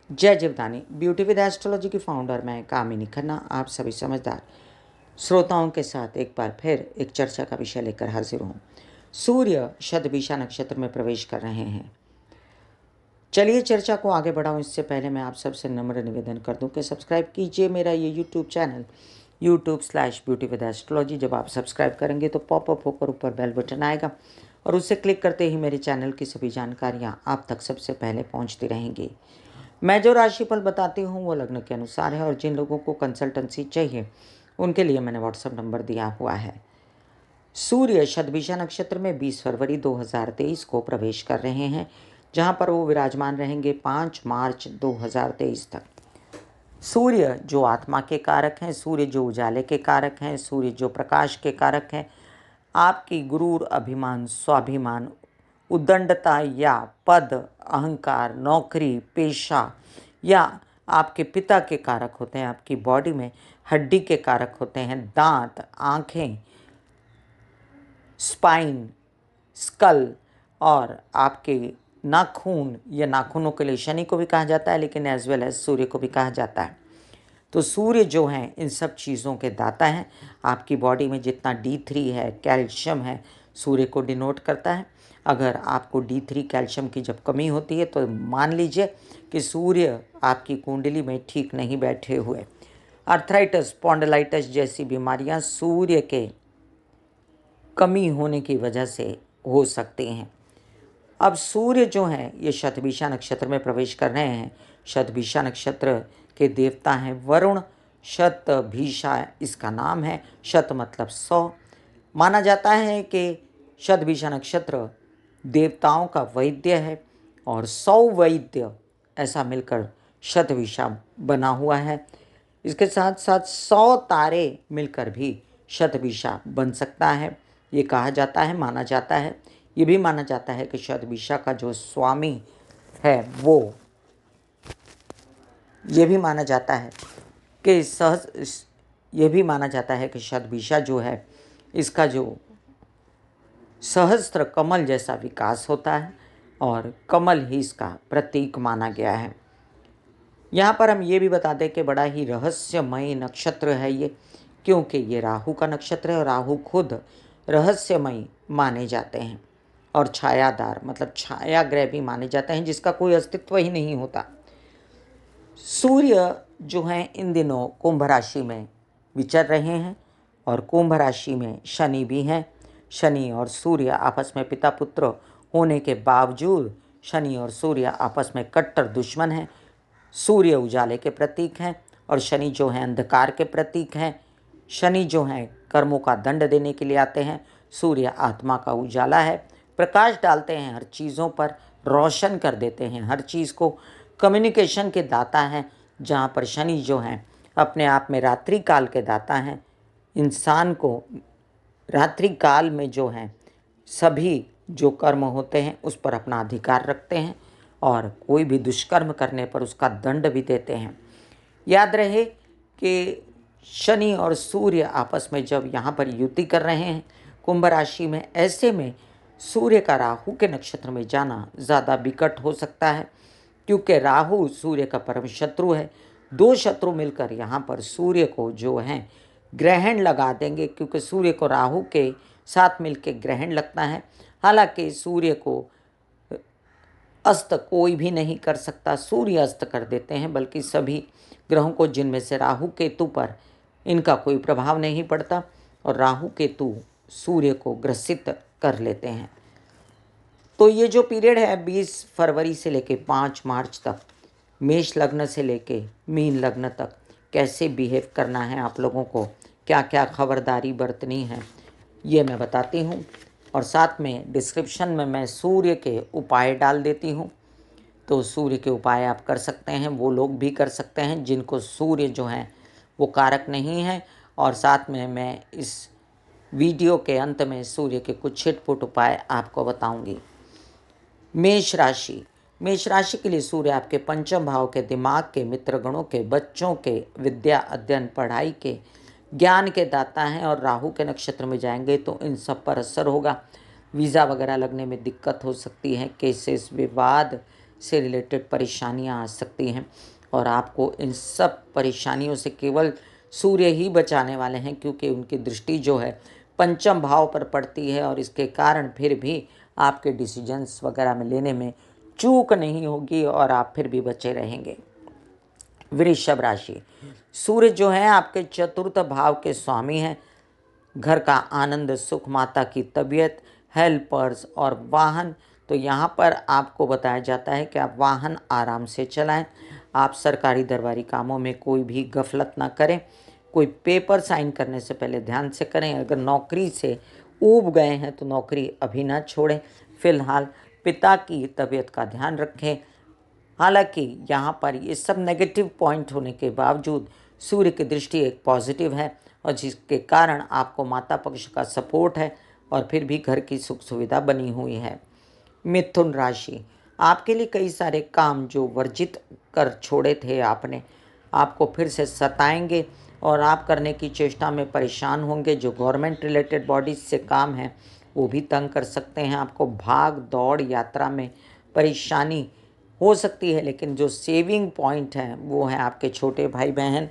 जय Jivdani. Beauty with astrology की founder मैं कामिनी खन्ना आप सभी समझदार श्रोताओं के साथ एक बार फिर एक चर्चा का विषय लेकर हाजिर हूँ। सूर्य शतभिषा नक्षत्र में प्रवेश कर रहे हैं। चलिए चर्चा को आगे बढ़ाऊं इससे पहले मैं आप सबसे नम्र निवेदन कर दूं कि सब्सक्राइब कीजिए मेरा ये यूट्यूब चैनल YouTube/ब्यूटी विद एस्ट्रोलॉजी। जब आप सब्सक्राइब करेंगे तो पॉपअप होकर ऊपर बेल बटन आएगा और उससे क्लिक करते ही मेरे चैनल की सभी जानकारियाँ आप तक सबसे पहले पहुँचती रहेंगी। मैं जो राशिफल बताती हूँ वो लग्न के अनुसार है और जिन लोगों को कंसल्टेंसी चाहिए उनके लिए मैंने व्हाट्सएप नंबर दिया हुआ है। सूर्य शतभिषा नक्षत्र में 20 फरवरी 2023 को प्रवेश कर रहे हैं, जहां पर वो विराजमान रहेंगे 5 मार्च 2023 तक। सूर्य जो आत्मा के कारक हैं, सूर्य जो उजाले के कारक हैं, सूर्य जो प्रकाश के कारक हैं, आपकी गुरूर, अभिमान, स्वाभिमान, उद्दंडता या पद, अहंकार, नौकरी, पेशा या आपके पिता के कारक होते हैं। आपकी बॉडी में हड्डी के कारक होते हैं, दांत, आँखें, स्पाइन, स्कल और आपके नाखून या नाखूनों के लिए शनि को भी कहा जाता है, लेकिन एज वेल एज सूर्य को भी कहा जाता है। तो सूर्य जो हैं इन सब चीज़ों के दाता हैं। आपकी बॉडी में जितना D3 है, कैल्शियम है, सूर्य को डिनोट करता है। अगर आपको D3 कैल्शियम की जब कमी होती है तो मान लीजिए कि सूर्य आपकी कुंडली में ठीक नहीं बैठे हुए। आर्थराइटिस, स्पॉन्डिलाइटिस जैसी बीमारियां सूर्य के कमी होने की वजह से हो सकती हैं। अब सूर्य जो हैं ये शतभिषा नक्षत्र में प्रवेश कर रहे हैं। शतभिषा नक्षत्र के देवता हैं वरुण। शतभिषा इसका नाम है, शत मतलब 100। माना जाता है कि शतभिषा नक्षत्र देवताओं का वैद्य है और 100 वैद्य ऐसा मिलकर शतभिषा बना हुआ है। इसके साथ साथ 100 तारे मिलकर भी शतभिषा बन सकता है, ये कहा जाता है, माना जाता है। ये भी माना जाता है कि शतभिषा का जो स्वामी है वो, ये भी माना जाता है कि ये भी माना जाता है कि शतभिषा जो है इसका जो सहस्त्र कमल जैसा विकास होता है और कमल ही इसका प्रतीक माना गया है। यहाँ पर हम ये भी बता दें कि बड़ा ही रहस्यमय नक्षत्र है ये, क्योंकि ये राहु का नक्षत्र है और राहु खुद रहस्यमय माने जाते हैं और छायादार मतलब छाया ग्रह भी माने जाते हैं, जिसका कोई अस्तित्व ही नहीं होता। सूर्य जो हैं इन दिनों कुंभ राशि में विचर रहे हैं और कुंभ राशि में शनि भी हैं। शनि और सूर्य आपस में पिता पुत्र होने के बावजूद शनि और सूर्य आपस में कट्टर दुश्मन हैं। सूर्य उजाले के प्रतीक हैं और शनि जो हैं अंधकार के प्रतीक हैं। शनि जो हैं कर्मों का दंड देने के लिए आते हैं। सूर्य आत्मा का उजाला है, प्रकाश डालते हैं हर चीज़ों पर, रोशन कर देते हैं हर चीज़ को, कम्युनिकेशन के दाता हैं। जहाँ पर शनि जो हैं अपने आप में रात्रि काल के दाता हैं। इंसान को रात्रि काल में जो हैं सभी जो कर्म होते हैं उस पर अपना अधिकार रखते हैं और कोई भी दुष्कर्म करने पर उसका दंड भी देते हैं। याद रहे कि शनि और सूर्य आपस में जब यहाँ पर युति कर रहे हैं कुंभ राशि में, ऐसे में सूर्य का राहु के नक्षत्र में जाना ज़्यादा विकट हो सकता है, क्योंकि राहु सूर्य का परम शत्रु है। 2 शत्रु मिलकर यहाँ पर सूर्य को जो है ग्रहण लगा देंगे, क्योंकि सूर्य को राहु के साथ मिलकर ग्रहण लगता है। हालांकि सूर्य को अस्त कोई भी नहीं कर सकता, सूर्य अस्त कर देते हैं, बल्कि सभी ग्रहों को, जिनमें से राहु केतु पर इनका कोई प्रभाव नहीं पड़ता और राहु केतु सूर्य को ग्रसित कर लेते हैं। तो ये जो पीरियड है 20 फरवरी से लेके 5 मार्च तक, मेष लग्न से लेके मीन लग्न तक कैसे बिहेव करना है आप लोगों को, क्या क्या खबरदारी बरतनी है, ये मैं बताती हूँ। और साथ में डिस्क्रिप्शन में मैं सूर्य के उपाय डाल देती हूँ, तो सूर्य के उपाय आप कर सकते हैं, वो लोग भी कर सकते हैं जिनको सूर्य जो हैं वो कारक नहीं है। और साथ में मैं इस वीडियो के अंत में सूर्य के कुछ छिटपुट उपाय आपको बताऊंगी। मेष राशि, मेष राशि के लिए सूर्य आपके पंचम भाव के, दिमाग के, मित्र गणों के, बच्चों के, विद्या अध्ययन पढ़ाई के, ज्ञान के दाता हैं और राहु के नक्षत्र में जाएंगे तो इन सब पर असर होगा। वीज़ा वगैरह लगने में दिक्कत हो सकती है, केसेस, विवाद, से रिलेटेड परेशानियां आ सकती हैं और आपको इन सब परेशानियों से केवल सूर्य ही बचाने वाले हैं, क्योंकि उनकी दृष्टि जो है पंचम भाव पर पड़ती है और इसके कारण फिर भी आपके डिसीजंस वगैरह में लेने में चूक नहीं होगी और आप फिर भी बचे रहेंगे। वृषभ राशि, सूर्य जो है आपके चतुर्थ भाव के स्वामी हैं। घर का आनंद, सुख, माता की तबीयत, हेल्पर्स और वाहन। तो यहाँ पर आपको बताया जाता है कि आप वाहन आराम से चलाएं। आप सरकारी दरबारी कामों में कोई भी गफलत ना करें। कोई पेपर साइन करने से पहले ध्यान से करें। अगर नौकरी से ऊब गए हैं तो नौकरी अभी ना छोड़ें। फिलहाल पिता की तबीयत का ध्यान रखें। हालांकि यहाँ पर ये सब नेगेटिव पॉइंट होने के बावजूद सूर्य की दृष्टि एक पॉजिटिव है और जिसके कारण आपको माता पक्ष का सपोर्ट है और फिर भी घर की सुख सुविधा बनी हुई है। मिथुन राशि, आपके लिए कई सारे काम जो वर्जित कर छोड़े थे आपने, आपको फिर से सताएंगे और आप करने की चेष्टा में परेशान होंगे। जो गवर्नमेंट रिलेटेड बॉडीज से काम है वो भी तंग कर सकते हैं आपको। भाग दौड़ यात्रा में परेशानी हो सकती है, लेकिन जो सेविंग पॉइंट है वो है आपके छोटे भाई बहन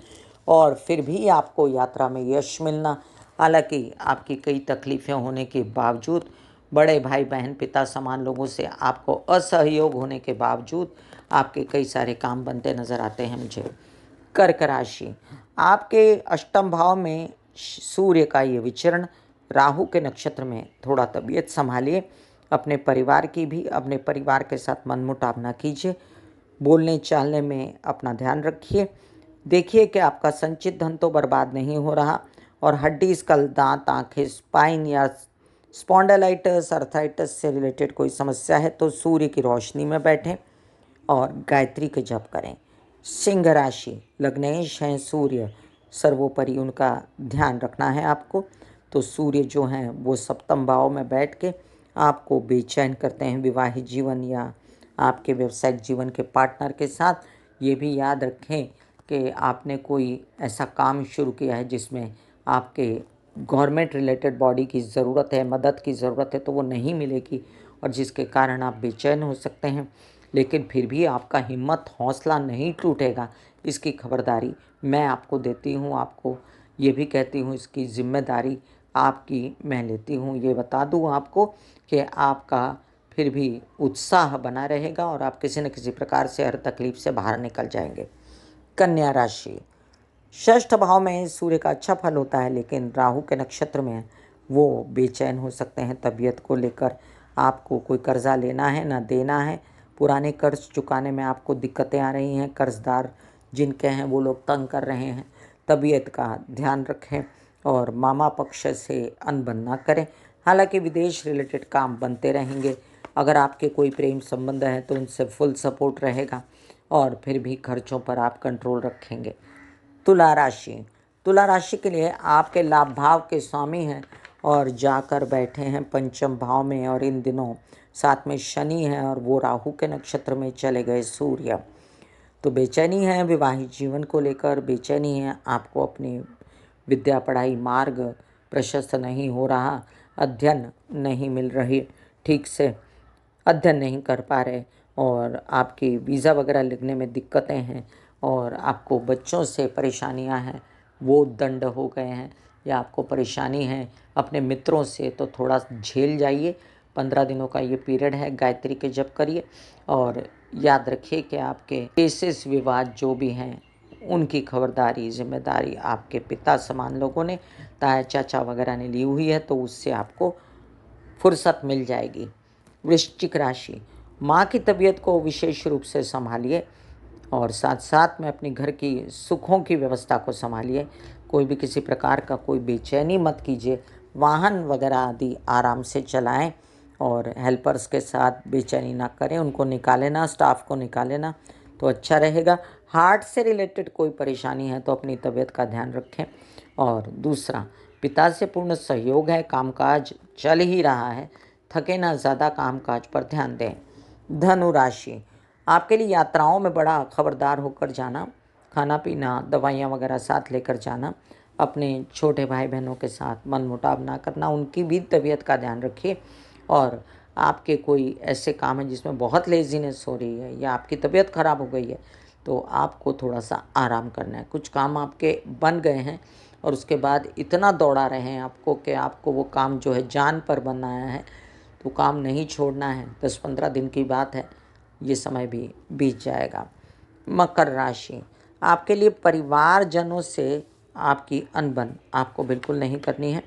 और फिर भी आपको यात्रा में यश मिलना। हालांकि आपकी कई तकलीफ़ें होने के बावजूद, बड़े भाई बहन पिता समान लोगों से आपको असहयोग होने के बावजूद आपके कई सारे काम बनते नज़र आते हैं मुझे। कर्क राशि, आपके अष्टम भाव में सूर्य का ये विचरण, राहु के नक्षत्र में, थोड़ा तबीयत संभालिए। अपने परिवार की भी, अपने परिवार के साथ मनमुटाव ना कीजिए। बोलने चालने में अपना ध्यान रखिए। देखिए कि आपका संचित धन तो बर्बाद नहीं हो रहा और हड्डी, स्कल, दांत, आंखें, स्पाइन या स्पॉन्डिलाइटिस, अर्थराइटिस से रिलेटेड कोई समस्या है तो सूर्य की रोशनी में बैठें और गायत्री के जप करें। सिंह राशि, लग्नेश हैं सूर्य, सर्वोपरि उनका ध्यान रखना है आपको। तो सूर्य जो हैं वो सप्तम भाव में बैठ के आपको बेचैन करते हैं विवाहित जीवन या आपके व्यवसायिक जीवन के पार्टनर के साथ। ये भी याद रखें कि आपने कोई ऐसा काम शुरू किया है जिसमें आपके गवर्नमेंट रिलेटेड बॉडी की ज़रूरत है, मदद की ज़रूरत है, तो वो नहीं मिलेगी और जिसके कारण आप बेचैन हो सकते हैं। लेकिन फिर भी आपका हिम्मत, हौसला नहीं टूटेगा, इसकी खबरदारी मैं आपको देती हूँ। आपको ये भी कहती हूँ इसकी जिम्मेदारी आपकी मैं लेती हूँ। ये बता दूँ आपको कि आपका फिर भी उत्साह बना रहेगा और आप किसी न किसी प्रकार से हर तकलीफ से बाहर निकल जाएंगे। कन्या राशि, षष्ठ भाव में सूर्य का अच्छा फल होता है, लेकिन राहु के नक्षत्र में है, वो बेचैन हो सकते हैं तबीयत को लेकर। आपको कोई कर्जा लेना है ना देना है। पुराने कर्ज चुकाने में आपको दिक्कतें आ रही हैं। कर्जदार जिनके हैं वो लोग तंग कर रहे हैं। तबीयत का ध्यान रखें और मामा पक्ष से अनबन ना करें। हालांकि विदेश रिलेटेड काम बनते रहेंगे। अगर आपके कोई प्रेम संबंध है तो उनसे फुल सपोर्ट रहेगा और फिर भी खर्चों पर आप कंट्रोल रखेंगे। तुला राशि, तुला राशि के लिए आपके लाभ भाव के स्वामी हैं और जाकर बैठे हैं पंचम भाव में और इन दिनों साथ में शनि है और वो राहु के नक्षत्र में चले गए सूर्य। तो बेचैनी है विवाहित जीवन को लेकर, बेचैनी है आपको अपनी विद्या पढ़ाई मार्ग प्रशस्त नहीं हो रहा, अध्ययन नहीं मिल रही, ठीक से अध्ययन नहीं कर पा रहे और आपकी वीज़ा वगैरह लिखने में दिक्कतें हैं और आपको बच्चों से परेशानियां हैं, वो दंड हो गए हैं या आपको परेशानी है अपने मित्रों से, तो थोड़ा झेल जाइए। 15 दिनों का ये पीरियड है। गायत्री के जप करिए और याद रखिए कि आपके केसेस विवाद जो भी हैं उनकी खबरदारी जिम्मेदारी आपके पिता समान लोगों ने, ताया चाचा वगैरह ने ली हुई है, तो उससे आपको फुर्सत मिल जाएगी। वृश्चिक राशि, माँ की तबीयत को विशेष रूप से संभालिए और साथ साथ में अपने घर की सुखों की व्यवस्था को संभालिए। कोई भी किसी प्रकार का कोई बेचैनी मत कीजिए। वाहन वगैरह आदि आराम से चलाएं और हेल्पर्स के साथ बेचैनी ना करें, उनको निकालें ना, स्टाफ को निकालें ना, तो अच्छा रहेगा। हार्ट से रिलेटेड कोई परेशानी है तो अपनी तबीयत का ध्यान रखें। और दूसरा, पिता से पूर्ण सहयोग है, कामकाज चल ही रहा है, थके ना ज़्यादा, कामकाज पर ध्यान दें। धनु राशि, आपके लिए यात्राओं में बड़ा खबरदार होकर जाना, खाना पीना दवाइयाँ वगैरह साथ लेकर जाना, अपने छोटे भाई बहनों के साथ मनमुटाव ना करना, उनकी भी तबीयत का ध्यान रखिए और आपके कोई ऐसे काम हैं जिसमें बहुत लेज़ीनेस हो रही है या आपकी तबीयत ख़राब हो गई है, तो आपको थोड़ा-सा आराम करना है। कुछ काम आपके बन गए हैं और उसके बाद इतना दौड़ा रहे हैं आपको कि आपको वो काम जो है जान पर बनाया है, तो काम नहीं छोड़ना है। 10-15 दिन की बात है, ये समय भी बीत जाएगा। मकर राशि, आपके लिए परिवारजनों से आपकी अनबन आपको बिल्कुल नहीं करनी है।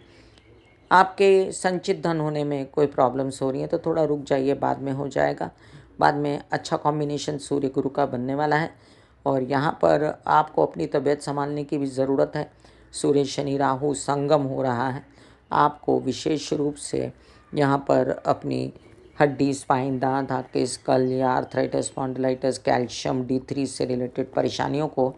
आपके संचित धन होने में कोई प्रॉब्लम्स हो रही हैं तो थोड़ा रुक जाइए, बाद में हो जाएगा। बाद में अच्छा कॉम्बिनेशन सूर्य गुरु का बनने वाला है और यहाँ पर आपको अपनी तबीयत संभालने की भी ज़रूरत है। सूर्य शनि राहु संगम हो रहा है। आपको विशेष रूप से यहाँ पर अपनी हड्डी, स्पाइन, दाँत, आपके स्कल या आर्थराइटिस, स्पॉन्डिलाइटिस, कैल्शियम D3 से रिलेटेड परेशानियों को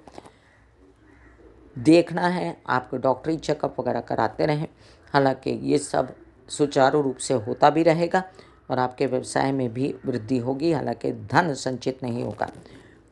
देखना है। आप डॉक्टरी चेकअप वगैरह कराते रहें। हालांकि ये सब सुचारू रूप से होता भी रहेगा और आपके व्यवसाय में भी वृद्धि होगी, हालांकि धन संचित नहीं होगा।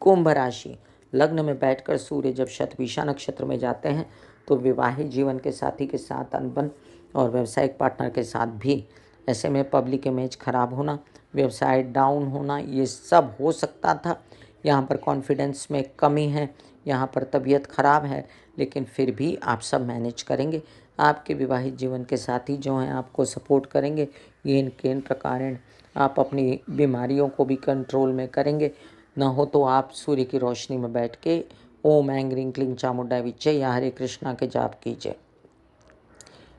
कुंभ राशि, लग्न में बैठकर सूर्य जब शतभिषा नक्षत्र में जाते हैं तो विवाहित जीवन के साथी के साथ अनबन और व्यावसायिक पार्टनर के साथ भी, ऐसे में पब्लिक इमेज खराब होना, व्यवसाय डाउन होना, ये सब हो सकता था। यहाँ पर कॉन्फिडेंस में कमी है, यहाँ पर तबीयत खराब है, लेकिन फिर भी आप सब मैनेज करेंगे। आपके विवाहित जीवन के साथी जो हैं आपको सपोर्ट करेंगे। ये इन प्रकारेण आप अपनी बीमारियों को भी कंट्रोल में करेंगे। न हो तो आप सूर्य की रोशनी में बैठ के ओम ऐं ह्रीं क्लीं चामुंडाय विच्चे या हरे कृष्णा के जाप कीजिए।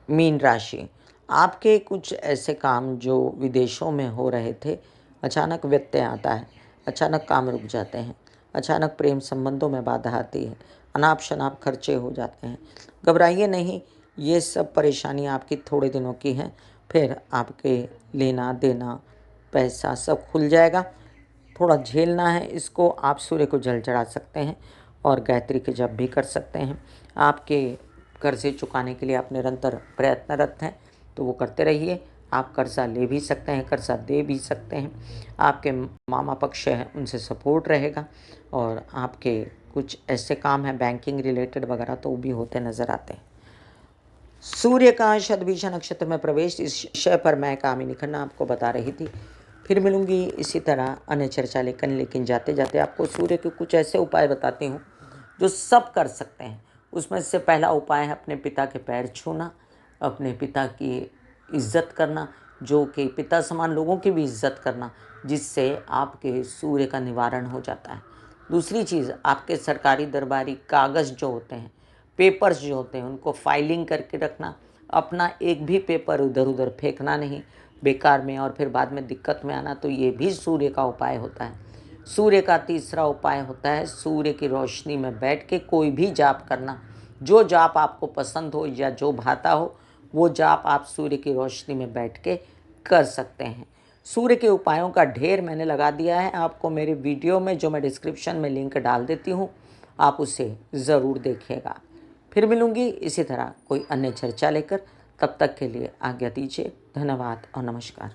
मीन राशि, आपके कुछ ऐसे काम जो विदेशों में हो रहे थे, अचानक व्यत्यय आता है, अचानक काम रुक जाते हैं, अचानक प्रेम संबंधों में बाधा आती है, अनाप शनाप खर्चे हो जाते हैं। घबराइए नहीं, ये सब परेशानी आपकी थोड़े दिनों की हैं, फिर आपके लेना देना पैसा सब खुल जाएगा। थोड़ा झेलना है इसको। आप सूर्य को जल चढ़ा सकते हैं और गायत्री के जप भी कर सकते हैं। आपके कर्जे चुकाने के लिए आप निरंतर प्रयत्नरत हैं, तो वो करते रहिए। आप कर्जा ले भी सकते हैं, कर्जा दे भी सकते हैं। आपके मामा पक्ष है, उनसे सपोर्ट रहेगा और आपके कुछ ऐसे काम हैं बैंकिंग रिलेटेड वगैरह, तो वो भी होते नज़र आते हैं। सूर्य का शतभिषा नक्षत्र में प्रवेश, इस विषय पर मैं कामिनी खन्ना आपको बता रही थी। फिर मिलूंगी इसी तरह अन्य चर्चा लेकिन जाते जाते आपको सूर्य के कुछ ऐसे उपाय बताती हूँ जो सब कर सकते हैं। उसमें से पहला उपाय है अपने पिता के पैर छूना, अपने पिता की इज्जत करना, जो कि पिता समान लोगों की भी इज्जत करना, जिससे आपके सूर्य का निवारण हो जाता है। दूसरी चीज़, आपके सरकारी दरबारी कागज़ जो होते हैं, पेपर्स जो होते हैं, उनको फाइलिंग करके रखना। अपना एक भी पेपर इधर उधर फेंकना नहीं बेकार में और फिर बाद में दिक्कत में आना, तो ये भी सूर्य का उपाय होता है। सूर्य का तीसरा उपाय होता है सूर्य की रोशनी में बैठ के कोई भी जाप करना। जो जाप आपको पसंद हो या जो भाता हो, वो जाप आप सूर्य की रोशनी में बैठ के कर सकते हैं। सूर्य के उपायों का ढेर मैंने लगा दिया है आपको मेरे वीडियो में, जो मैं डिस्क्रिप्शन में लिंक डाल देती हूँ, आप उसे ज़रूर देखिएगा। फिर मिलूंगी इसी तरह कोई अन्य चर्चा लेकर। तब तक के लिए आज्ञा दीजिए। धन्यवाद और नमस्कार।